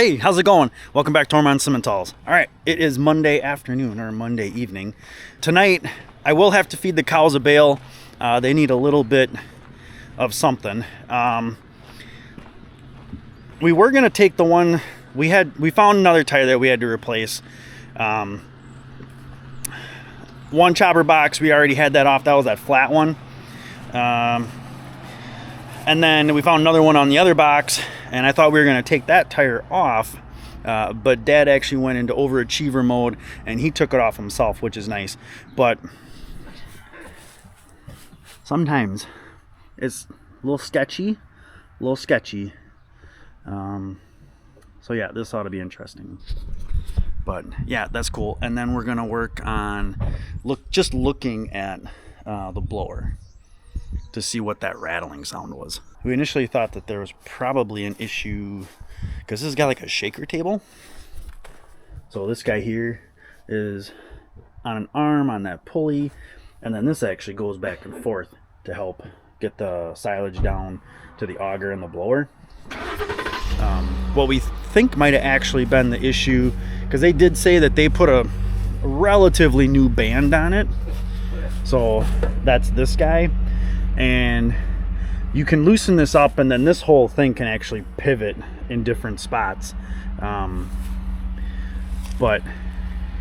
Hey, how's it going? Welcome back to Ohrmundt Simmentals. All right, it is Monday afternoon or Monday evening. Tonight, I will have to feed the cows a bale. They need a little bit of something. We were gonna take the one we found another tire that we had to replace. One chopper box, we already had that off. That was that flat one. And then we found another one on the other box, and I thought we were going to take that tire off, but Dad actually went into overachiever mode, and he took it off himself, which is nice. But sometimes it's a little sketchy. So yeah, this ought to be interesting. But yeah, that's cool. And then we're going to work on looking at the blower to see what that rattling sound was. We initially thought that there was probably an issue because this has got like a shaker table. So this guy here is on an arm on that pulley, and then this actually goes back and forth to help get the silage down to the auger and the blower. What we think might have actually been the issue, because they did say that they put a relatively new band on it. So that's this guy. And you can loosen this up, and then this whole thing can actually pivot in different spots. But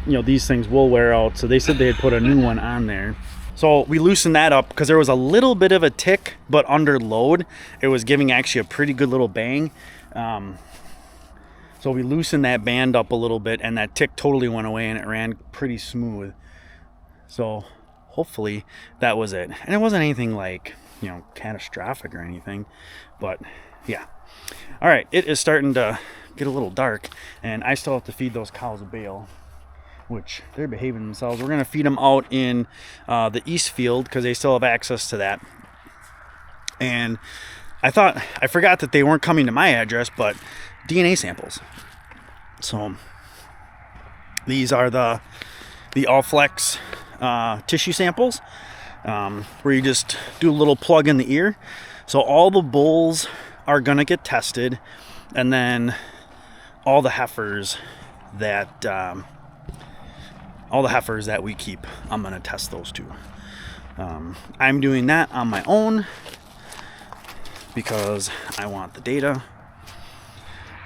you know, these things will wear out, so they said they had put a new one on there. So we loosened that up because there was a little bit of a tick, but under load it was giving actually a pretty good little bang. So we loosened that band up a little bit, and that tick totally went away, and it ran pretty smooth. So hopefully that was it. And it wasn't anything like, you know, catastrophic or anything, but yeah. All right, it is starting to get a little dark, and I still have to feed those cows a bale, which they're behaving themselves. We're going to feed them out in the east field because they still have access to that. And I forgot that they weren't coming to my address, but DNA samples. So these are the All-Flex tissue samples, where you just do a little plug in the ear. So all the bulls are gonna get tested, and then all the heifers that we keep, I'm gonna test those too. I'm doing that on my own because I want the data,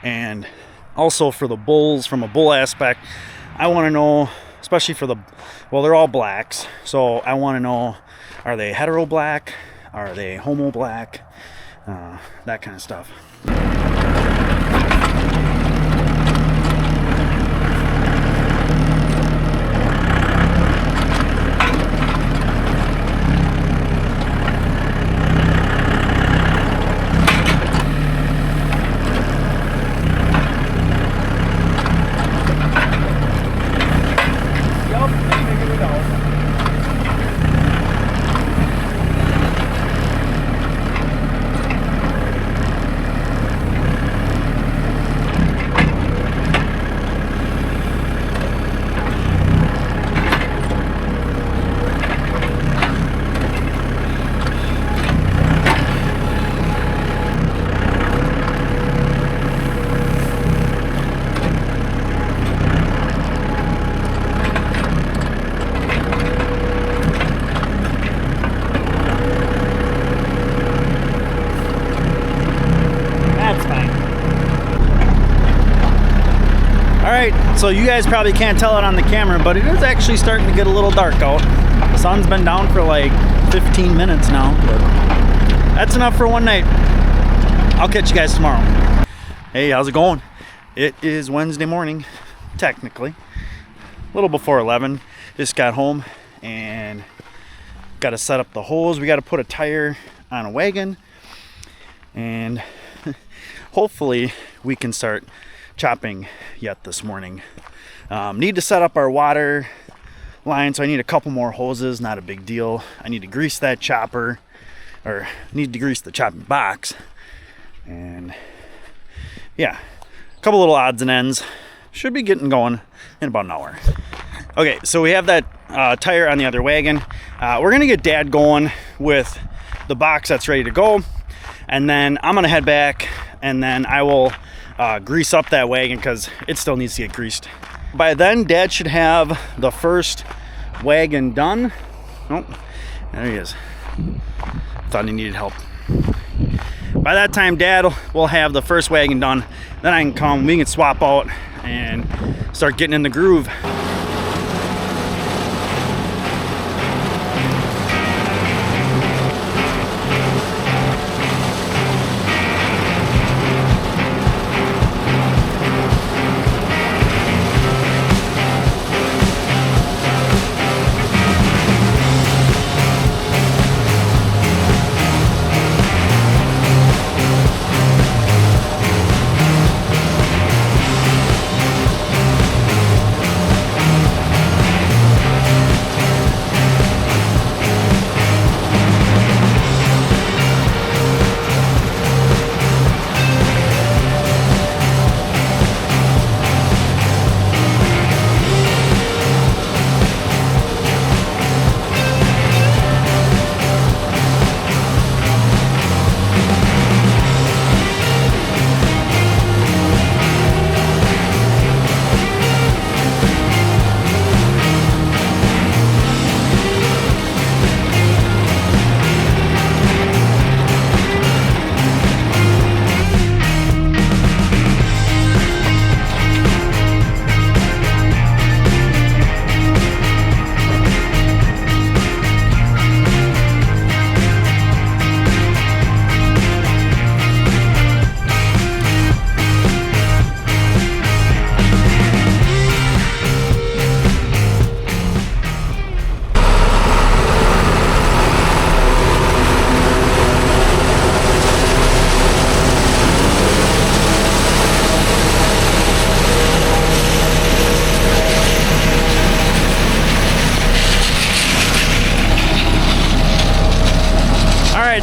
and also for the bulls, from a bull aspect, I want to know, especially for they're all blacks, so I want to know, are they hetero black, are they homo black, that kind of stuff. So you guys probably can't tell it on the camera, but it is actually starting to get a little dark out. The sun's been down for like 15 minutes now, but that's enough for one night. I'll catch you guys tomorrow. Hey, how's it going? It is Wednesday morning, technically. A little before 11. Just got home and got to set up the hose. We got to put a tire on a wagon, and hopefully we can start chopping yet this morning. Need to set up our water line, so I need a couple more hoses. Not a big deal. I need to grease that chopper, or need to grease the chopping box, and yeah, a couple little odds and ends. Should be getting going in about an hour. Okay, so we have that tire on the other wagon. We're gonna get Dad going with the box that's ready to go, and then I'm gonna head back, and then I will grease up that wagon because it still needs to get greased. By then, Dad should have the first wagon done. Oh, there he is. Thought he needed help. By that time, Dad will have the first wagon done. Then I can come, we can swap out and start getting in the groove.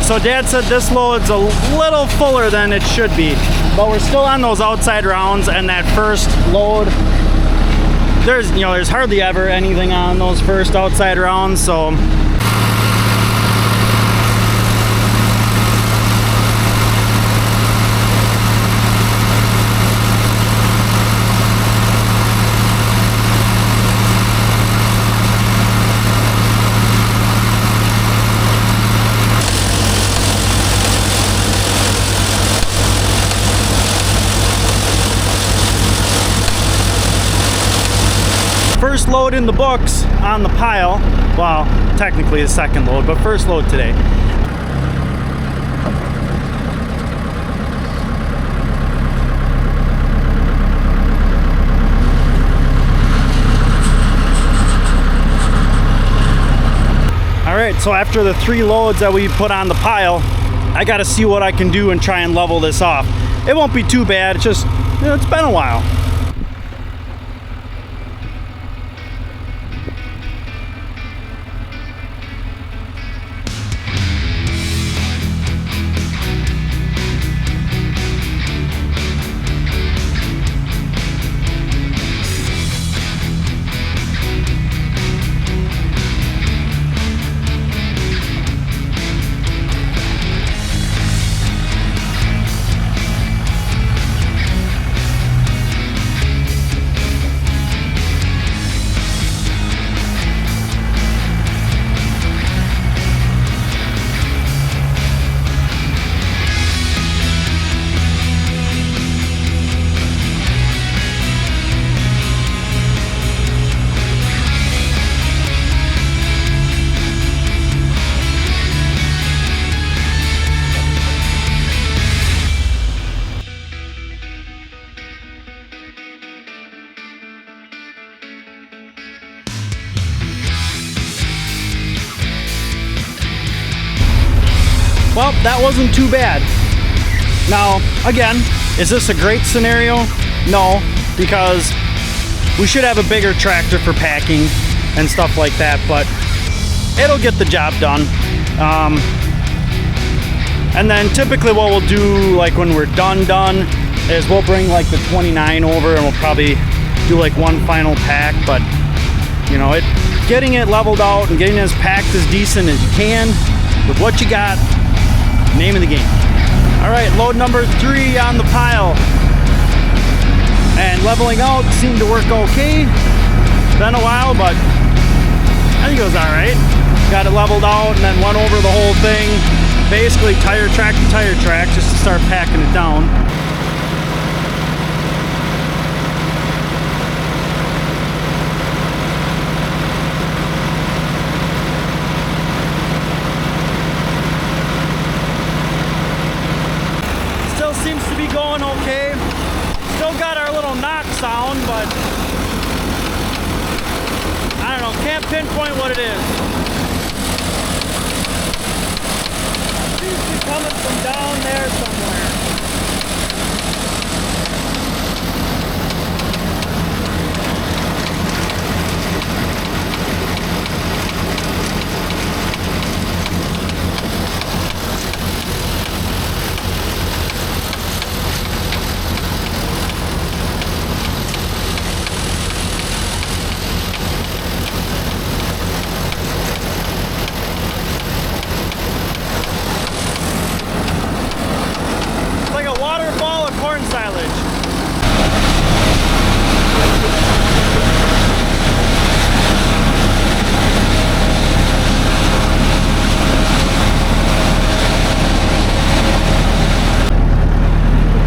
So Dad said this load's a little fuller than it should be, but we're still on those outside rounds, and that first load, there's hardly ever anything on those first outside rounds, so first load in the books on the pile. Well, technically the second load, but first load today. All right, so after the 3 loads that we put on the pile, I got to see what I can do and try and level this off. It won't be too bad. It's just, it's been a while. Well, that wasn't too bad. Now, again, is this a great scenario? No, because we should have a bigger tractor for packing and stuff like that, but it'll get the job done. And then typically what we'll do, like when we're done, is we'll bring like the 29 over and we'll probably do like one final pack, but you know, getting it leveled out and getting it as packed as decent as you can with what you got, name of the game. All right, load number 3 on the pile. And leveling out seemed to work okay. Been a while, but I think it was alright. Got it leveled out and then went over the whole thing. Basically tire track to tire track just to start packing it down. Still seems to be going okay. Still got our little knock sound, but I don't know, can't pinpoint what it is. Seems to be coming from down there somewhere.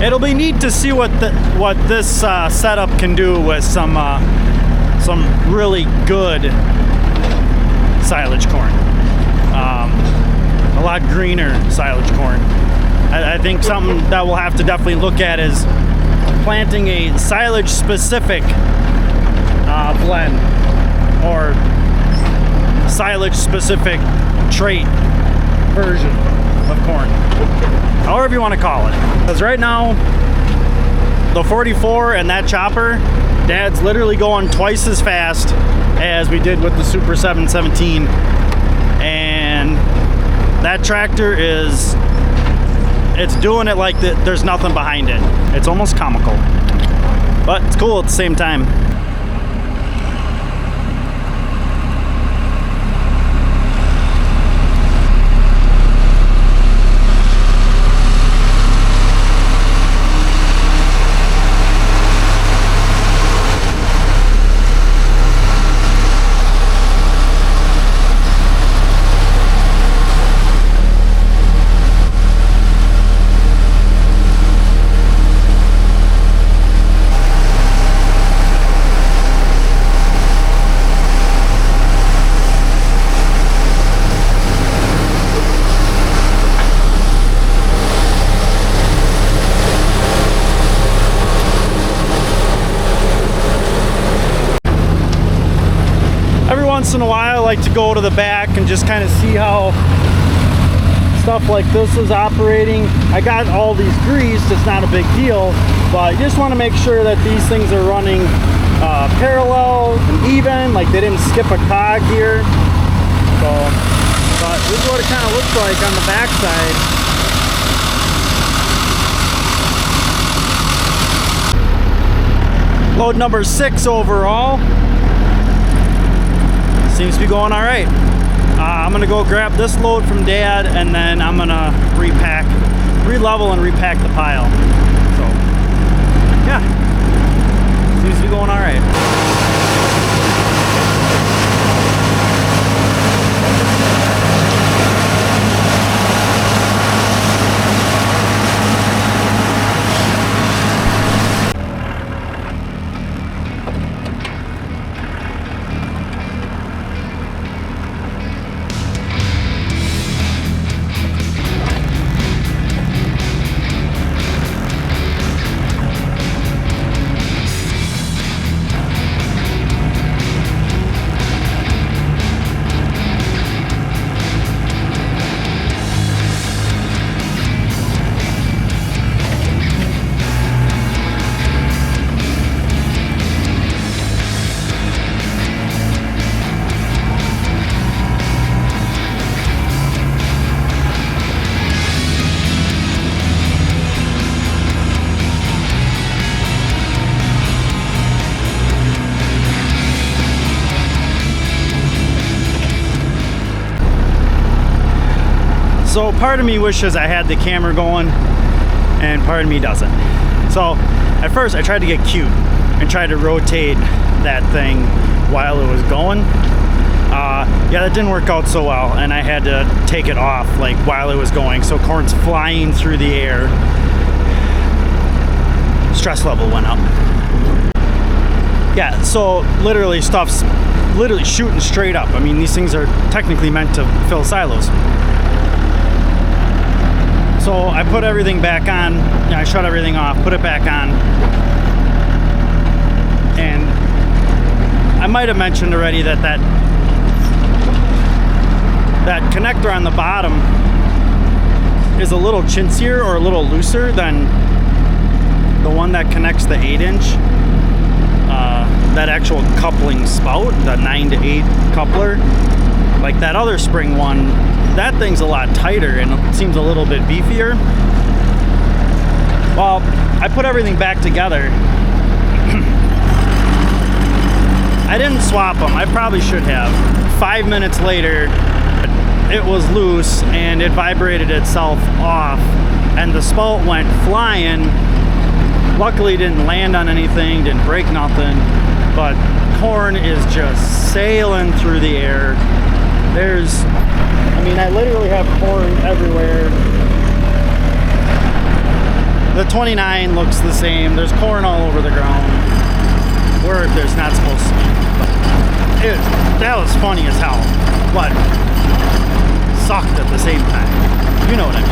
It'll be neat to see what this setup can do with some really good silage corn. A lot greener silage corn. I think something that we'll have to definitely look at is planting a silage specific blend or silage specific trait version of corn, however you want to call it. Because right now the 44 and that chopper, Dad's literally going twice as fast as we did with the Super 717, and that tractor it's doing it like there's nothing behind it. It's almost comical, but it's cool at the same time. Once in a while I like to go to the back and just kind of see how stuff like this is operating. I got all these greased, it's not a big deal, but you just want to make sure that these things are running parallel and even, like they didn't skip a cog here. So, but this is what it kind of looks like on the back side. Load number 6 overall. Seems to be going all right. I'm gonna go grab this load from Dad, and then I'm gonna re-level and repack the pile. So, yeah, seems to be going all right. So part of me wishes I had the camera going, and part of me doesn't. So at first I tried to get cute and tried to rotate that thing while it was going. Yeah, that didn't work out so well, and I had to take it off like while it was going, so corn's flying through the air. Stress level went up. Yeah, so literally stuff's literally shooting straight up. I mean, these things are technically meant to fill silos. So I put everything back on, I shut everything off, put it back on, and I might have mentioned already that connector on the bottom is a little chintzier or a little looser than the one that connects the 8-inch. That actual coupling spout, the 9 to 8 coupler, like that other spring one, that thing's a lot tighter and it seems a little bit beefier. Well, I put everything back together. I didn't swap them. I probably should have. 5 minutes later, it was loose and it vibrated itself off and the spout went flying. Luckily it didn't land on anything, didn't break nothing, but corn is just sailing through the air. I literally have corn everywhere. The 29 looks the same. There's corn all over the ground where there's not supposed to be. But that was funny as hell, but sucked at the same time. You know what I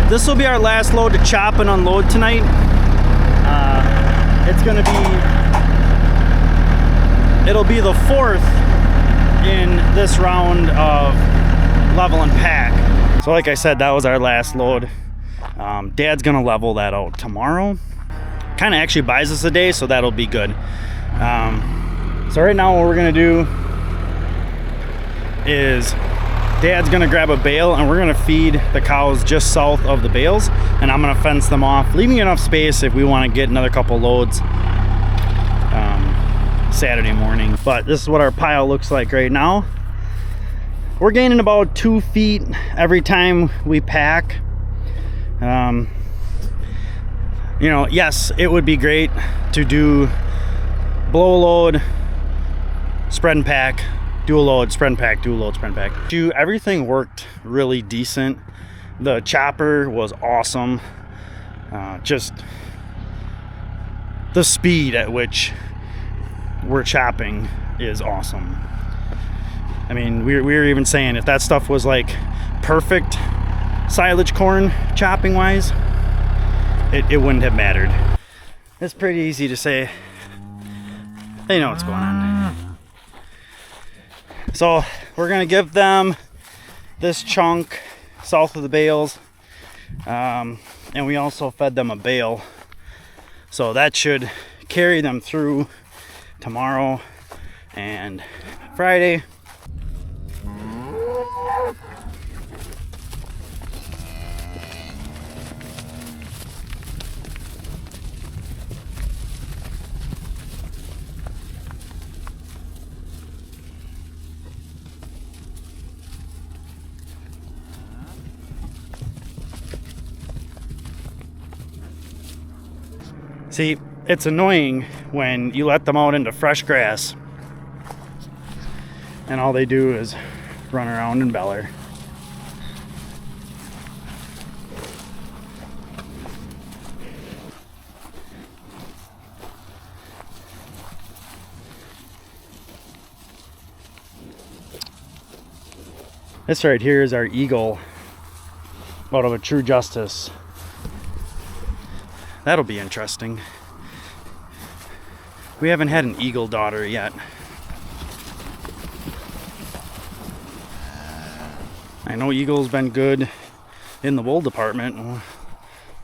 mean. This will be our last load to chop and unload tonight. It'll be the 4th in this round of level and pack. So like I said, that was our last load. Dad's gonna level that out tomorrow. Kind of actually buys us a day, so that'll be good. So right now what we're gonna do is Dad's gonna grab a bale and we're gonna feed the cows just south of the bales, and I'm gonna fence them off, leaving enough space if we want to get another couple loads Saturday morning. But this is what our pile looks like right now. We're gaining about 2 feet every time we pack. You know, yes, it would be great to do blow a load, spread and pack, do a load, spread and pack, do a load, spread and pack. Everything worked really decent. The chopper was awesome. Just the speed at which we're chopping is awesome. I mean, we were even saying if that stuff was like perfect silage corn chopping wise, it wouldn't have mattered. It's pretty easy to say. They know what's going on. So we're gonna give them this chunk south of the bales, and we also fed them a bale, so that should carry them through tomorrow and Friday. See, it's annoying when you let them out into fresh grass and all they do is run around and beller. This right here is our eagle out of a True Justice. That'll be interesting. We haven't had an eagle daughter yet. I know Eagle's been good in the wool department. We'll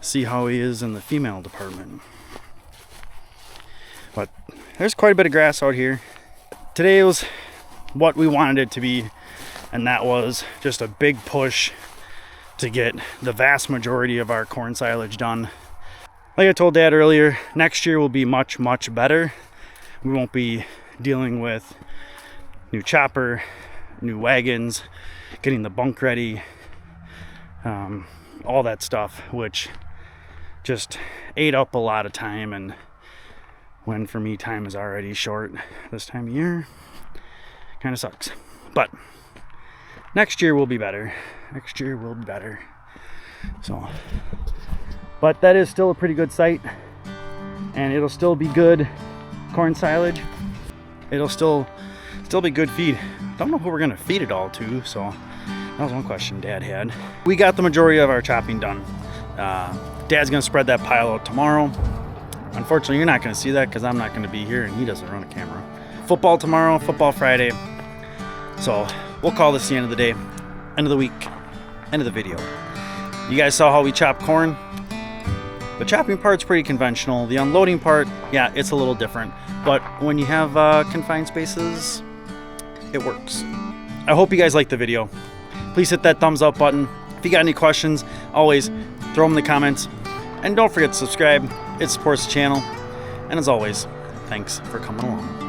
see how he is in the female department. But there's quite a bit of grass out here. Today was what we wanted it to be, and that was just a big push to get the vast majority of our corn silage done. Like I told Dad earlier, next year will be much, much better. We won't be dealing with new chopper, new wagons, getting the bunk ready, all that stuff, which just ate up a lot of time, and when for me time is already short this time of year, kind of sucks. But next year will be better. Next year will be better. So, but that is still a pretty good site, and it'll still be good corn silage. It'll still be good feed. Don't know who we're gonna feed it all to, so that was one question Dad had. We got the majority of our chopping done. Dad's gonna spread that pile out tomorrow. Unfortunately, you're not gonna see that because I'm not gonna be here and he doesn't run a camera. Football tomorrow, football Friday. So we'll call this the end of the day, end of the week, end of the video. You guys saw how we chop corn. The chopping part's pretty conventional. The unloading part, yeah, it's a little different. But when you have confined spaces, it works. I hope you guys liked the video. Please hit that thumbs up button. If you got any questions, always throw them in the comments. And don't forget to subscribe. It supports the channel. And as always, thanks for coming along.